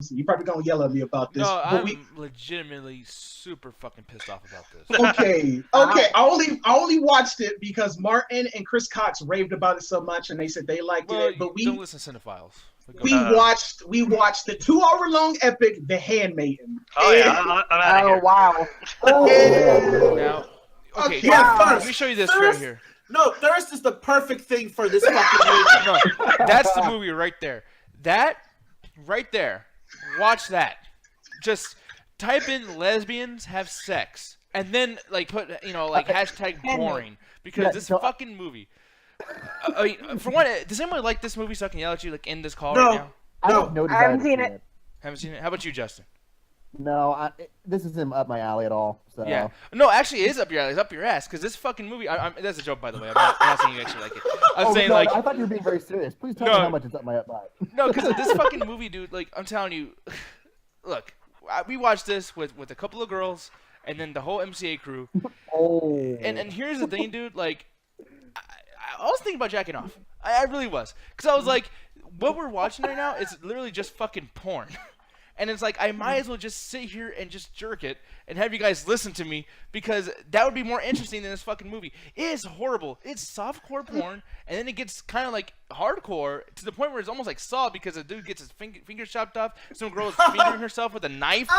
You're probably gonna yell at me about this. No, I'm legitimately super fucking pissed off about this. Okay. I only watched it because Martin and Chris Cox raved about it so much, and they said they liked it. But don't listen to cinephiles. We watched the 2-hour-long epic, The Handmaiden. Oh yeah, I'm out of here. Wow. Now, okay, Yeah, let me show you this right here. No, thirst is the perfect thing for this fucking movie. No, that's the movie right there. That right there. Watch that. Just type in lesbians have sex, and then like put hashtag boring because this fucking movie. For one, does anyone like this movie so I can yell at you like in this call right now? I haven't seen it. Haven't seen it. How about you, Justin? No, this isn't up my alley at all. So. Yeah. No, actually, it is up your alley. It's up your ass because this fucking movie. That's a joke, by the way. I'm not saying you actually like it. I'm saying like. I thought you were being very serious. Please tell me how much it's up my butt. No, because this fucking movie, dude. Like, I'm telling you, look, we watched this with a couple of girls and then the whole MCA crew. Oh. And here's the thing, dude. Like, I was thinking about jacking off. I really was, because I was like, what we're watching right now is literally just fucking porn. And it's like, I might as well just sit here and just jerk it and have you guys listen to me because that would be more interesting than this fucking movie. It is horrible. It's softcore porn, and then it gets kind of like hardcore to the point where it's almost like Saw because the dude gets his fingers chopped off. Some girl is fingering herself with a knife.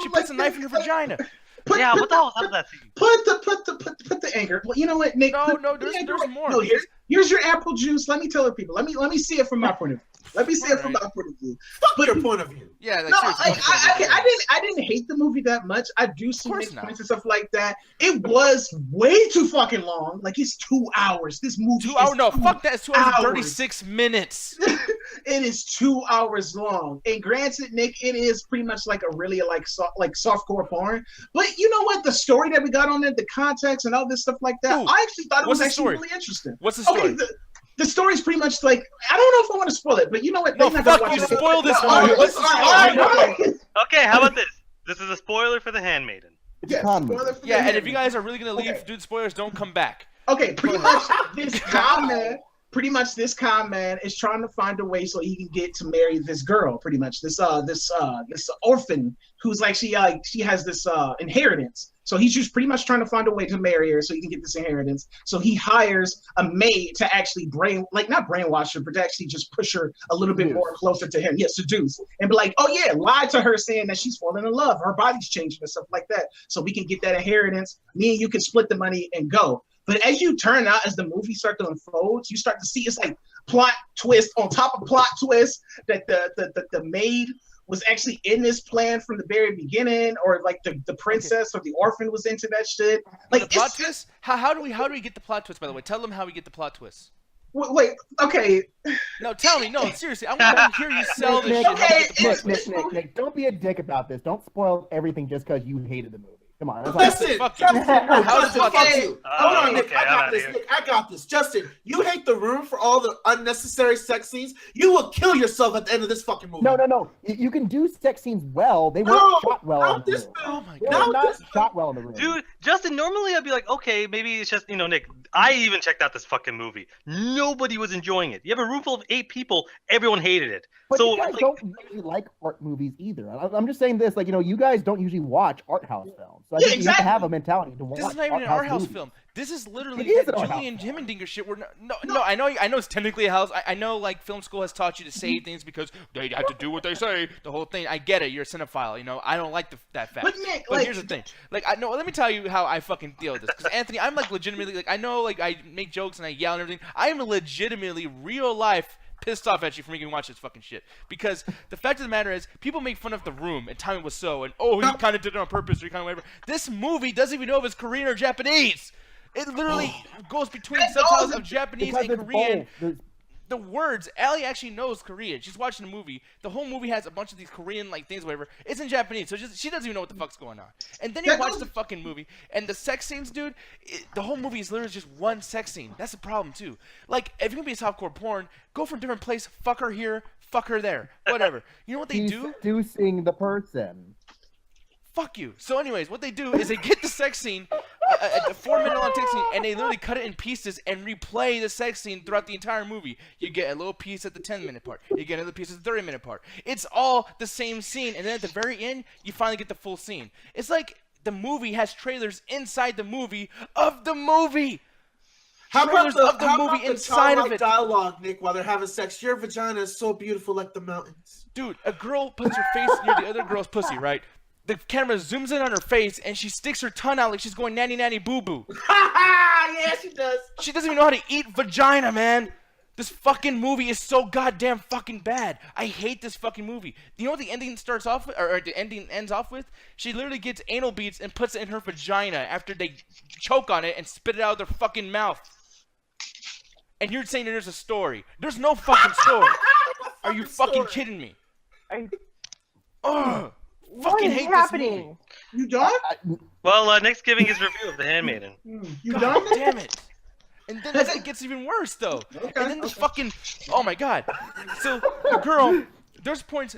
She puts a knife in her vagina. What the hell happened to that scene? Put the anger. Well, you know what, Nick? No, there's more. No, here's your apple juice. Let me tell the people. Let me see it from my point of view. Let me see it from my point of view. Fuck your point of view. Yeah, like, no, seriously. I didn't hate the movie that much. I do see mixed points and stuff like that. It was way too fucking long. Like, it's 2 hours. This movie. 2 hours? No, fuck that. It's 2 hours and 36 minutes. It is 2 hours long. And granted, Nick, it is pretty much like a really like softcore porn. But you know what? The story that we got on it, the context and all this stuff like that, I actually thought it was actually really interesting. What's the story? Okay, the story's pretty much like, I don't know if I want to spoil it, but you know what? No, fuck you, spoil this movie. What's the story? Okay, how about this? This is a spoiler for The Handmaiden. Yes, and if you guys are really going to leave, dude, spoilers, don't come back. Okay, pretty much this con man is trying to find a way so he can get to marry this girl, pretty much. This orphan who's like, she has this inheritance. So he's just pretty much trying to find a way to marry her so he can get this inheritance. So he hires a maid to actually not brainwash her, but to actually just push her a little bit more closer to him. Yes, seduce. And be like, oh yeah, lie to her saying that she's falling in love. Her body's changing and stuff like that. So we can get that inheritance. Me and you can split the money and go. But as you turn out, as the movie starts to unfold, you start to see it's like plot twist on top of plot twist that the maid was actually in this plan from the very beginning, or like the princess or the orphan was into that shit. Like the plot twist? How do we get the plot twist? By the way, tell them how we get the plot twist. Wait, okay. No, tell me. No, seriously, I want to hear you sell this shit. Nick, don't be a dick about this. Don't spoil everything just because you hated the movie. Come on. Listen, Justin, fuck you. Hold on, Nick. I got this. Justin, you hate the room for all the unnecessary sex scenes. You will kill yourself at the end of this fucking movie. No. You can do sex scenes well. They weren't shot well in the room. Oh my God. They were not shot well in the room. Dude, Justin, normally I'd be like, okay, maybe it's just, Nick, I even checked out this fucking movie. Nobody was enjoying it. You have a room full of 8 people. Everyone hated it. But you guys don't usually like art movies either. I'm just saying this, you guys don't usually watch art house films. So I think you have to have a mentality to watch. This is not even an art house film. This is literally Julian Himmendinger shit. No, I know it's technically a house. I know like film school has taught you to say things because they have to do what they say. The whole thing. I get it. You're a cinephile. I don't like that fact. But Nick, but here's the thing. Let me tell you how I fucking deal with this. Because Anthony, I'm like legitimately I know I make jokes and I yell and everything. I am legitimately real life pissed off at you for making me watch this fucking shit. Because the fact of the matter is, people make fun of The Room and Time It Was So, and he kind of did it on purpose or he kind of whatever. This movie doesn't even know if it's Korean or Japanese. It literally goes between subtitles of Japanese and Korean. The words, Allie actually knows Korean. She's watching the movie. The whole movie has a bunch of these Korean things, whatever. It's in Japanese, so she doesn't even know what the fuck's going on. And then you watch the fucking movie, and the sex scenes, dude. The whole movie is literally just one sex scene. That's the problem too. Like, if you're gonna be a softcore porn, go from a different place. Fuck her here. Fuck her there. Whatever. You know what they do? Seducing the person. Fuck you. So anyways, what they do is they get the sex scene a 4-minute long sex scene, and they literally cut it in pieces and replay the sex scene throughout the entire movie. You get a little piece at the 10-minute part. You get another piece at the 30-minute part. It's all the same scene, and then at the very end, you finally get the full scene. It's like the movie has trailers inside the movie of the movie. How about the movie inside of it? Dialogue, Nick, while they're having sex. Your vagina is so beautiful, like the mountains. Dude, a girl puts her face near the other girl's pussy, right? The camera zooms in on her face, and she sticks her tongue out like she's going nanny nanny boo boo. Yeah, she does. She doesn't even know how to eat vagina, man. This fucking movie is so goddamn fucking bad. I hate this fucking movie. You know what the ending starts off with, or the ending ends off with? She literally gets anal beads and puts it in her vagina after they choke on it and spit it out of their fucking mouth. And you're saying there's a story. There's no fucking story. Are you fucking kidding me? Ugh. Fucking hate happening? This movie. You done? Well, Nick's giving his review of The Handmaiden. You God done? damn it. And then it gets even worse, though. Okay, And then this fucking... Oh, my God. So, the girl... There's points...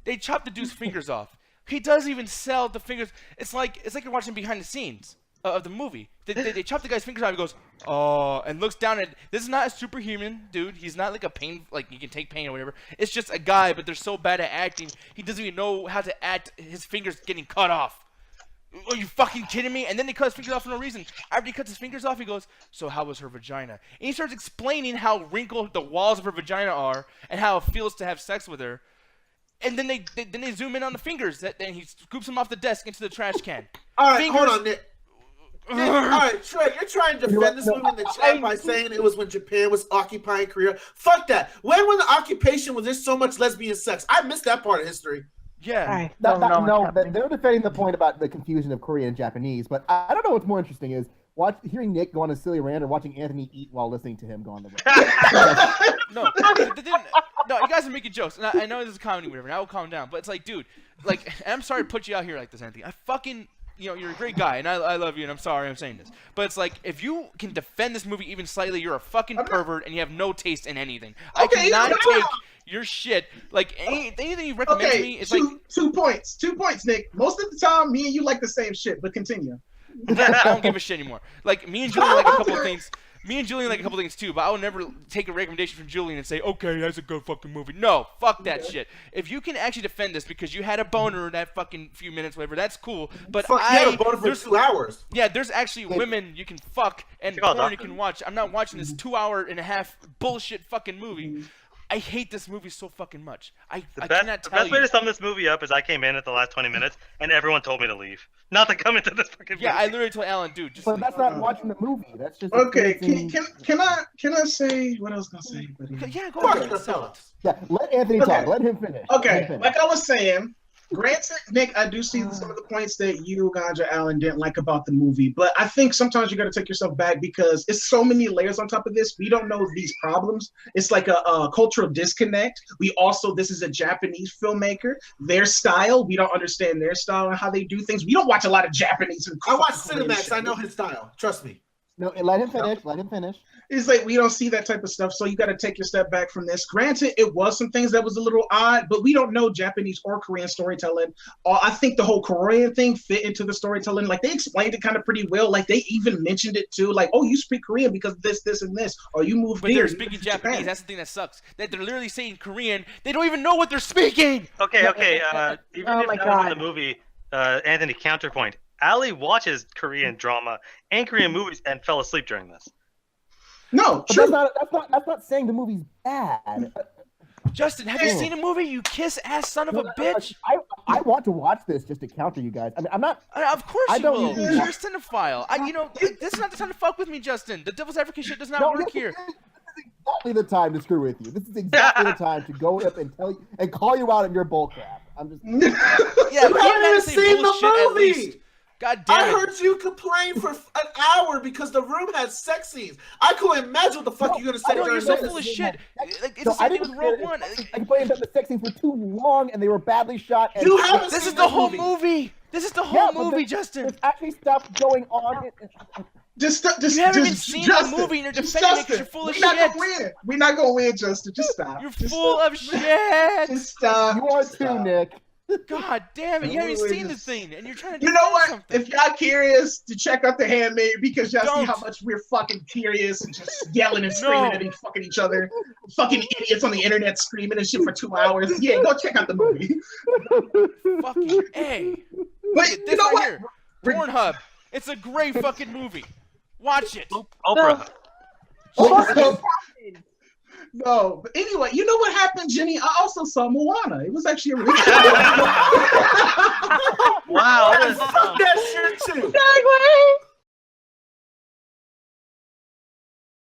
They chop the dude's fingers off. He doesn't even sell the fingers. It's like you're watching behind the scenes of the movie. They chop the guy's fingers off. He goes, oh, and looks down at... This is not a superhuman dude. He's not like a pain... Like, he can take pain or whatever. It's just a guy, but they're so bad at acting, he doesn't even know how to act his fingers getting cut off. Are you fucking kidding me? And then they cut his fingers off for no reason. After he cuts his fingers off, he goes, so how was her vagina? And he starts explaining how wrinkled the walls of her vagina are and how it feels to have sex with her. And then they zoom in on the fingers. Then he scoops them off the desk into the trash can. All right, Fingers... hold on, Nick. All right, Trey, you're trying to defend this movie in the chat by saying it was when Japan was occupying Korea. Fuck that. When the occupation was there so much lesbian sex? I missed that part of history. Yeah. No, they're defending the point about the confusion of Korean and Japanese, but I don't know what's more interesting is hearing Nick go on a silly rant or watching Anthony eat while listening to him go on the rant. No, you guys are making jokes, and I know this is comedy, whatever, and I will calm down, but it's like, dude, like, I'm sorry to put you out here like this, Anthony. I fucking... You know, you're a great guy, and I love you, and I'm sorry I'm saying this. But it's like, if you can defend this movie even slightly, you're a fucking pervert, and you have no taste in anything. Okay, I cannot take your shit. Like, anything you recommend to me is like... 2 points. 2 points, Nick. Most of the time, me and you like the same shit, but continue. I don't give a shit anymore. Like, me and Julian like a couple of things. Me and Julian like a couple of things too, but I will never take a recommendation from Julian and say, okay, that's a good fucking movie. No, fuck that shit. If you can actually defend this because you had a boner in that fucking few minutes, whatever, that's cool. But Fuck, you had a boner for 2 hours. Yeah, there's actually women you can fuck and porn you can watch. I'm not watching this 2.5-hour bullshit fucking movie. I hate this movie so fucking much. I cannot tell you. The best way to sum this movie up is I came in at the last 20 minutes and everyone told me to leave. Not to come into this fucking movie. Yeah, I literally told Alan, dude, just But leave. that's not watching the movie. That's just Okay, can I say what I was gonna say, buddy? Yeah, go Fuck ahead. yourself. Yeah, let Anthony talk. Let him finish. Okay, like I was saying, granted, Nick, I do see some of the points that you, Ganja, Allen didn't like about the movie, but I think sometimes you got to take yourself back because it's so many layers on top of this. We don't know these problems. It's like a cultural disconnect. This is a Japanese filmmaker. Their style, we don't understand their style and how they do things. We don't watch a lot of Japanese. I watch Cinemax. I know his style. Trust me. No, let him finish. Let him finish. It's like we don't see that type of stuff, so you got to take your step back from this. Granted, it was some things that was a little odd, but we don't know Japanese or Korean storytelling. I think the whole Korean thing fit into the storytelling. Like they explained it kind of pretty well. Like they even mentioned it too. Like, oh, you speak Korean because this, and this, or you moved But here. they're speaking Japanese. That's the thing that sucks. That they're literally saying Korean. They don't even know what they're speaking. Okay. Even if that was in the movie, Anthony, counterpoint. Ali watches Korean drama and Korean movies and fell asleep during this. No, But true. that's not saying the movie's bad. Justin, have you seen a movie? You kiss ass son of a bitch. I want to watch this just to counter you guys. I mean, I'm not. Of course I you don't will. usually- You're a cinephile. This is not the time to fuck with me, Justin. The devil's advocate shit does not work here. This is exactly the time to screw with you. This is exactly the time to go up and tell you and call you out on your bull crap. I'm just. Yeah, You haven't even seen the movie. God damn I it. heard you complain for an hour because the room had sex scenes. I couldn't imagine what the fuck you're gonna say I know, you're during so this. full of shit. Like, it's So the I same thing didn't with Rogue One. I complained that the sex scenes were too long and they were badly shot. And You haven't This seen is the whole movie. movie. This is the Yeah, whole but movie, there's- Justin. There's actually stuff going on. You haven't even seen the movie and you're defending it because you're full of We're not shit. gonna win. We're not gonna win, Justin. Just stop. You're Just full stop. of shit. Just stop. You are Just too, stop. Nick. God damn it! You haven't We're seen just- the thing, and you're trying to. You know defend what? Something. If y'all curious to check out the Handmaiden because y'all see how Don't. much we're fucking curious and just yelling and screaming at each other, fucking idiots on the internet screaming and shit for 2 hours. Yeah, go check out the movie. Fucking A. But Look at you this know right what? here. Pornhub. It's a great fucking movie. Watch it. Oprah. No, but anyway, you know what happened, Jenny? I also saw Moana. It was actually a really